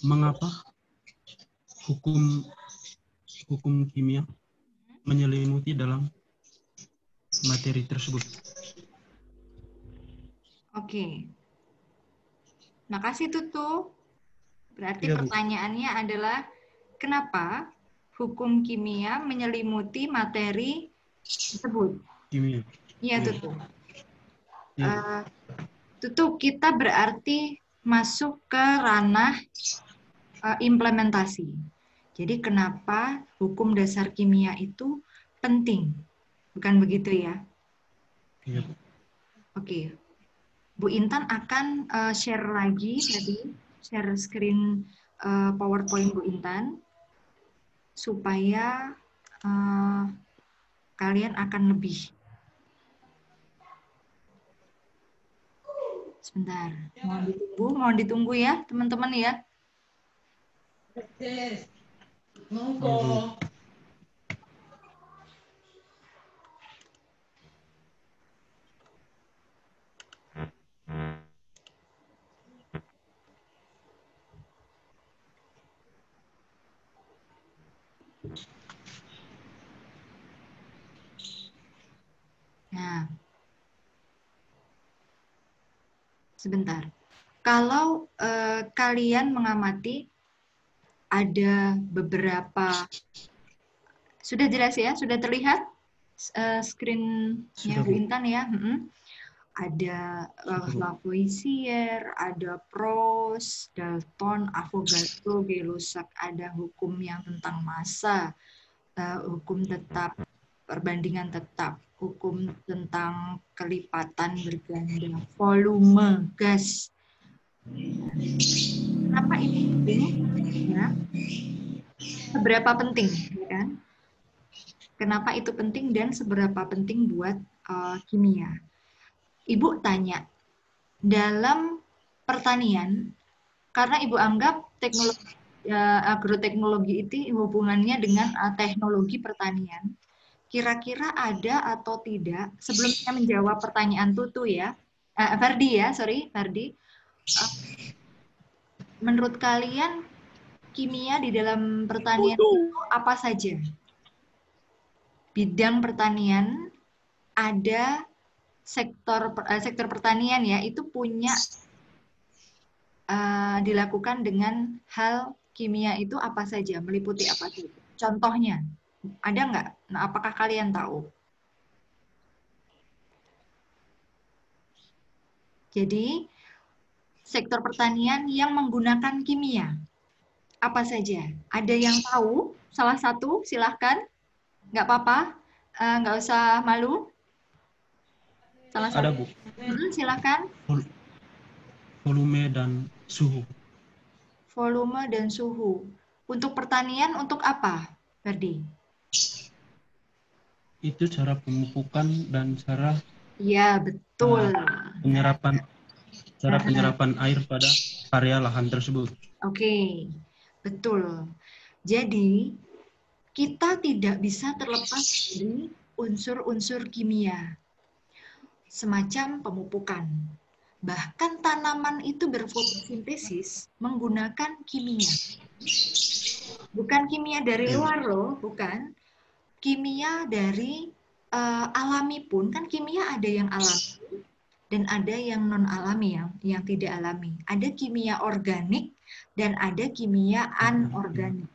mengapa hukum kimia menyelimuti dalam materi tersebut. Oke. Makasih Tutu. Berarti Iya, Bu. pertanyaannya adalah kenapa hukum kimia menyelimuti materi tersebut? Kimia. Iya, Iya. Tutu. Iya, Bu. Tutu, kita berarti masuk ke ranah implementasi. Jadi kenapa hukum dasar kimia itu penting? Bukan begitu ya? Iya, Bu. Oke. Bu Intan akan share lagi tadi, share screen PowerPoint Bu Intan, supaya kalian akan lebih. Sebentar, mohon ditunggu ya teman-teman ya. Iya, Bu. Nah, sebentar. Kalau kalian mengamati ada beberapa, sudah jelas ya, sudah terlihat screen-nya Sudah, Bu Bu. Intan ya. Ada Lavoisier, ada Proust, Dalton, Avogadro, Gay-Lussac, ada hukum yang tentang massa, hukum tetap, perbandingan tetap, hukum tentang kelipatan berganda, volume gas. Kenapa ini penting? Ya. Seberapa penting, ya kan? Kenapa itu penting dan seberapa penting buat kimia? Ibu tanya, dalam pertanian, karena Ibu anggap teknologi agroteknologi itu hubungannya dengan teknologi pertanian, kira-kira ada atau tidak, sebelum saya menjawab pertanyaan Tutu ya, Ferdi ya, sorry, Ferdi, menurut kalian kimia di dalam pertanian itu apa saja? Bidang pertanian ada sektor pertanian ya, itu punya dilakukan dengan hal kimia itu apa saja, meliputi apa saja. Contohnya, ada nggak? Nah, apakah kalian tahu? Jadi, sektor pertanian yang menggunakan kimia, apa saja? Ada yang tahu? Salah satu, silahkan. Nggak apa-apa, nggak usah malu. Salah Ada, satu. Bu. Silahkan. Volume dan suhu. Volume dan suhu. Untuk pertanian, untuk apa, Ferdi? Itu cara pemupukan dan cara Iya, betul. penyerapan air pada area lahan tersebut. Oke, betul. Jadi, kita tidak bisa terlepas dari unsur-unsur kimia, semacam pemupukan. Bahkan tanaman itu berfotosintesis menggunakan kimia. Bukan kimia dari luar loh, bukan. Kimia dari alami pun, kan kimia ada yang alami dan ada yang non-alami, yang tidak alami. Ada kimia organik dan ada kimia anorganik.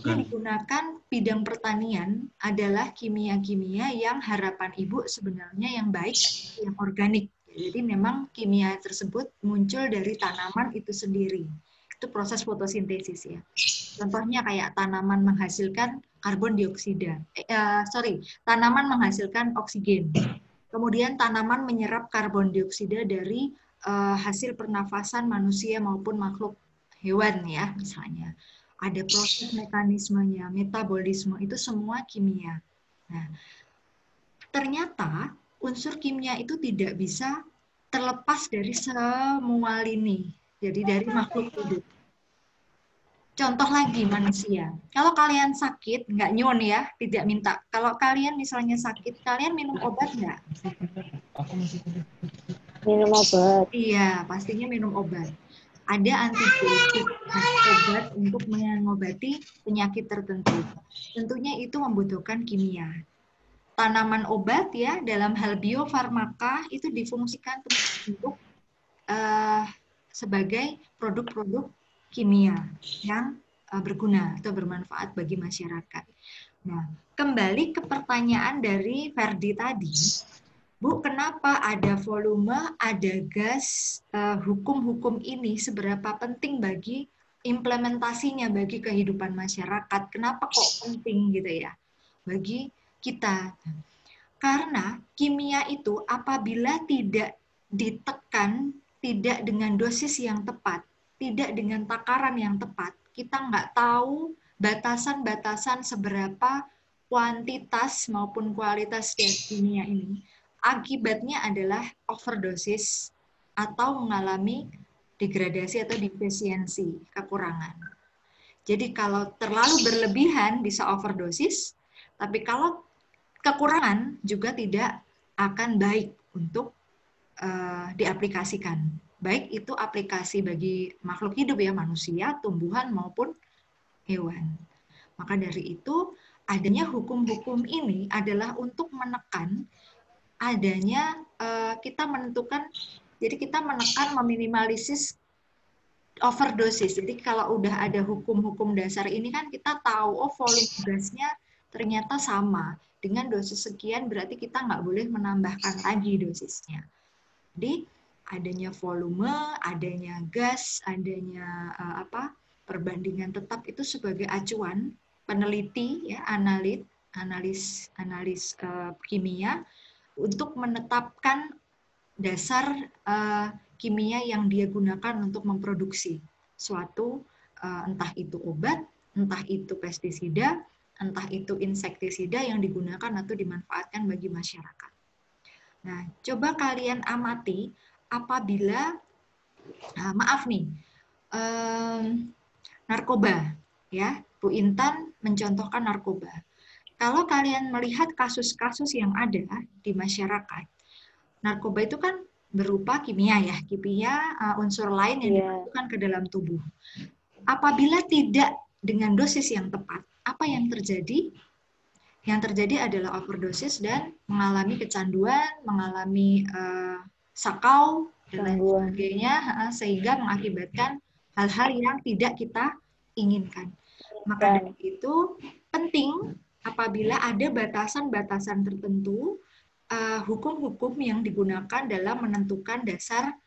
Yang digunakan bidang pertanian adalah kimia-kimia yang harapan Ibu sebenarnya yang baik, yang organik. Jadi memang kimia tersebut muncul dari tanaman itu sendiri. Itu proses fotosintesis ya. Contohnya kayak tanaman menghasilkan karbon dioksida. Tanaman menghasilkan oksigen. Kemudian tanaman menyerap karbon dioksida dari hasil pernafasan manusia maupun makhluk hewan ya misalnya. Ada proses mekanismenya, metabolisme, itu semua kimia. Nah, ternyata unsur kimia itu tidak bisa terlepas dari semua lini. Jadi dari makhluk hidup. Contoh lagi manusia. Kalau kalian sakit, nggak nyun ya, tidak minta. Kalau kalian misalnya sakit, kalian minum obat nggak? Minum obat. Iya, pastinya minum obat. Ada antibiotik. Nah, obat untuk mengobati penyakit tertentu. Tentunya itu membutuhkan kimia. Tanaman obat ya dalam hal biofarmaka itu difungsikan untuk sebagai produk-produk kimia yang berguna atau bermanfaat bagi masyarakat. Nah, kembali ke pertanyaan dari Ferdi tadi, Bu, kenapa ada volume, ada gas, hukum-hukum ini seberapa penting bagi implementasinya bagi kehidupan masyarakat? Kenapa kok penting gitu ya bagi kita? Karena kimia itu apabila tidak ditekan, tidak dengan dosis yang tepat, tidak dengan takaran yang tepat, kita nggak tahu batasan-batasan seberapa kuantitas maupun kualitas dari kimia ini. Akibatnya adalah overdosis atau mengalami degradasi atau defisiensi, kekurangan. Jadi kalau terlalu berlebihan bisa overdosis, tapi kalau kekurangan juga tidak akan baik untuk diaplikasikan. Baik itu aplikasi bagi makhluk hidup ya, manusia, tumbuhan maupun hewan. Maka dari itu adanya hukum-hukum ini adalah untuk menekan adanya kita menentukan, jadi kita menekan meminimalisis overdosis. Jadi kalau udah ada hukum-hukum dasar ini kan kita tahu oh volume gasnya ternyata sama dengan dosis sekian, berarti kita nggak boleh menambahkan lagi dosisnya. Jadi adanya volume, adanya gas, adanya perbandingan tetap itu sebagai acuan peneliti ya analis kimia untuk menetapkan dasar kimia yang dia gunakan untuk memproduksi suatu entah itu obat, entah itu pestisida, entah itu insektisida yang digunakan atau dimanfaatkan bagi masyarakat. Nah, coba kalian amati apabila maaf nih, narkoba ya, Bu Intan mencontohkan narkoba. Kalau kalian melihat kasus-kasus yang ada di masyarakat, narkoba itu kan berupa kimia ya, kimia unsur lain yang dimasukkan ke dalam tubuh. Apabila tidak dengan dosis yang tepat, apa yang terjadi? Yang terjadi adalah overdosis dan mengalami kecanduan, mengalami sakau dan lain sebagainya, sehingga mengakibatkan hal-hal yang tidak kita inginkan. Maka dari itu penting apabila ada batasan-batasan tertentu, hukum-hukum yang digunakan dalam menentukan dasar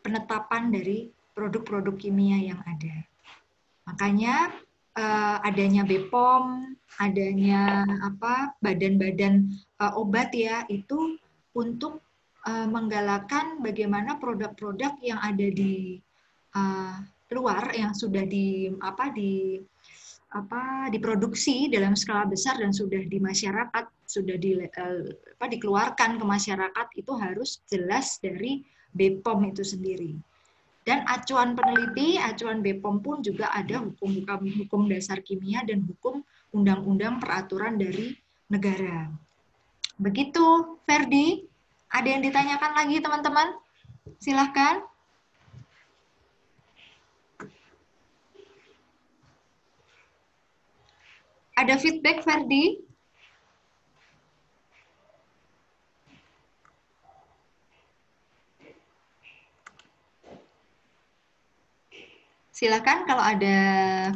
penetapan dari produk-produk kimia yang ada. Makanya adanya BPOM, adanya badan-badan obat ya, itu untuk menggalakkan bagaimana produk-produk yang ada di luar yang sudah diproduksi dalam skala besar dan sudah di masyarakat, sudah dikeluarkan ke masyarakat, itu harus jelas dari BPOM itu sendiri. Dan acuan peneliti, acuan BPOM pun juga ada hukum dasar kimia dan hukum undang-undang peraturan dari negara. Begitu, Ferdi. Ada yang ditanyakan lagi, teman-teman? Silahkan. Ada feedback, Ferdi? Silakan kalau ada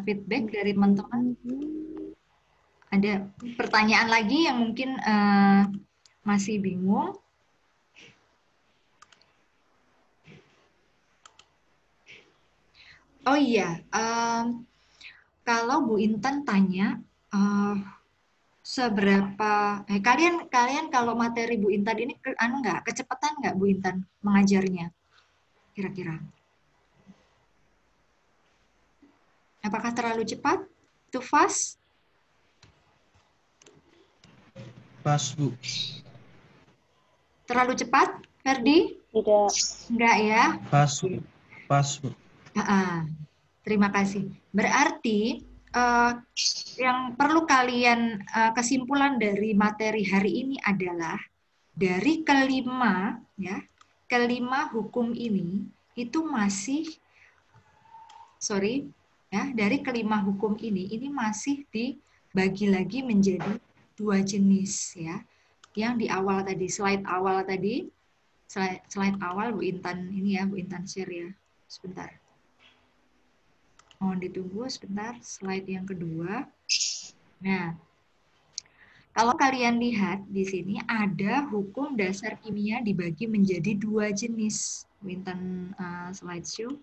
feedback dari teman-teman. Ada pertanyaan lagi yang mungkin masih bingung? Oh iya, kalau Bu Intan tanya seberapa kalian kalau materi Bu Intan ini kecepatan nggak Bu Intan mengajarnya kira-kira? Apakah terlalu cepat? Too fast? Pas, Bu. Terlalu cepat, Ferdi? Tidak. Enggak ya? Pas, Bu. Pas, Bu. Terima kasih. Berarti yang perlu kalian kesimpulan dari materi hari ini adalah dari kelima hukum ini itu masih Ya, dari kelima hukum ini masih dibagi lagi menjadi dua jenis ya. Yang di awal tadi, slide awal tadi, slide awal Bu Intan ini ya, Bu Intan share ya. Sebentar. Mohon ditunggu sebentar, slide yang kedua. Nah, kalau kalian lihat di sini ada hukum dasar kimia dibagi menjadi dua jenis. Bu Intan slideshow.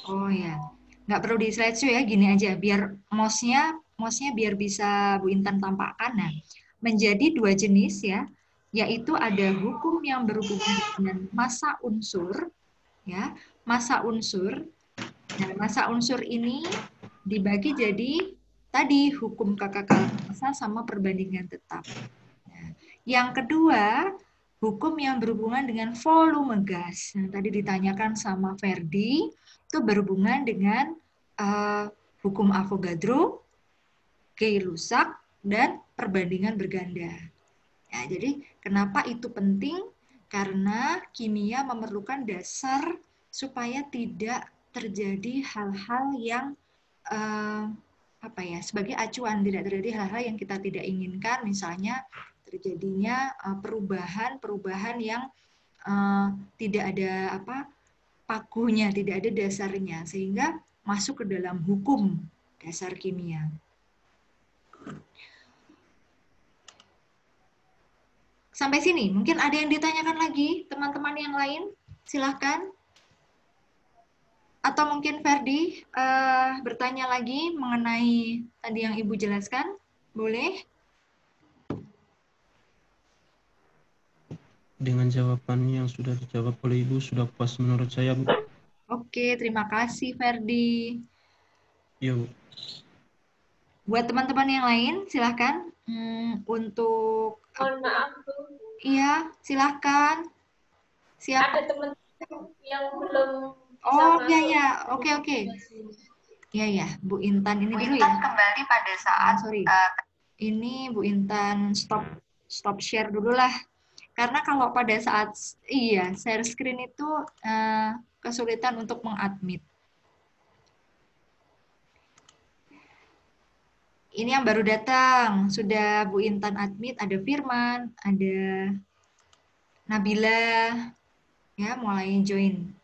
Oh ya, nggak perlu di slideshow ya, gini aja, biar mouse-nya biar bisa Bu Intan tampakkan. Nah, menjadi dua jenis ya, yaitu ada hukum yang berhubungan dengan massa unsur, ya, massa unsur. Nah, massa unsur ini dibagi jadi tadi hukum kekekalan massa sama perbandingan tetap. Nah, yang kedua, hukum yang berhubungan dengan volume gas. Nah, tadi ditanyakan sama Ferdi, itu berhubungan dengan hukum Avogadro, Gay-Lussac, dan perbandingan berganda. Ya, jadi kenapa itu penting? Karena kimia memerlukan dasar supaya tidak terjadi hal-hal yang sebagai acuan, tidak terjadi hal-hal yang kita tidak inginkan, misalnya terjadinya perubahan yang tidak ada pakunya, tidak ada dasarnya, sehingga masuk ke dalam hukum dasar kimia. Sampai sini, mungkin ada yang ditanyakan lagi, teman-teman yang lain? Silahkan. Atau mungkin Ferdi bertanya lagi mengenai tadi yang Ibu jelaskan? Boleh? Dengan jawabannya yang sudah dijawab oleh Ibu sudah puas menurut saya, Bu. Oke, terima kasih Ferdi. Yuk. Buat teman-teman yang lain, silahkan untuk... Mohon maaf, Bu. Iya, silahkan. Siapa? Ada teman yang belum Oh, iya, ya. Oke. Iya, Bu Intan ini dulu ya. Kembali pada saat ini Bu Intan stop share dulu lah. Karena kalau pada saat share screen itu kesulitan untuk mengadmit. Ini yang baru datang, sudah Bu Intan admit, ada Firman, ada Nabila, ya mulai join.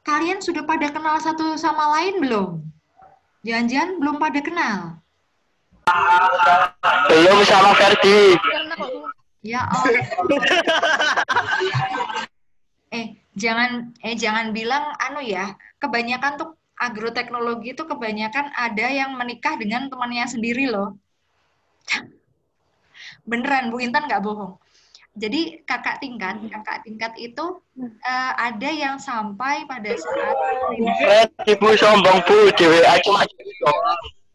Kalian sudah pada kenal satu sama lain belum? Jangan-jangan belum pada kenal? Belum sama Ferdi. Ya Allah. Jangan bilang ya. Kebanyakan tuh agroteknologi itu kebanyakan ada yang menikah dengan temannya sendiri loh. Beneran Bu Intan nggak bohong. Jadi kakak tingkat itu ada yang sampai pada saat Ferdi Bu sombong Bu, dewe cuma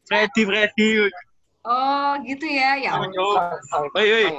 Ferdi. Oh gitu ya, ya. Oi.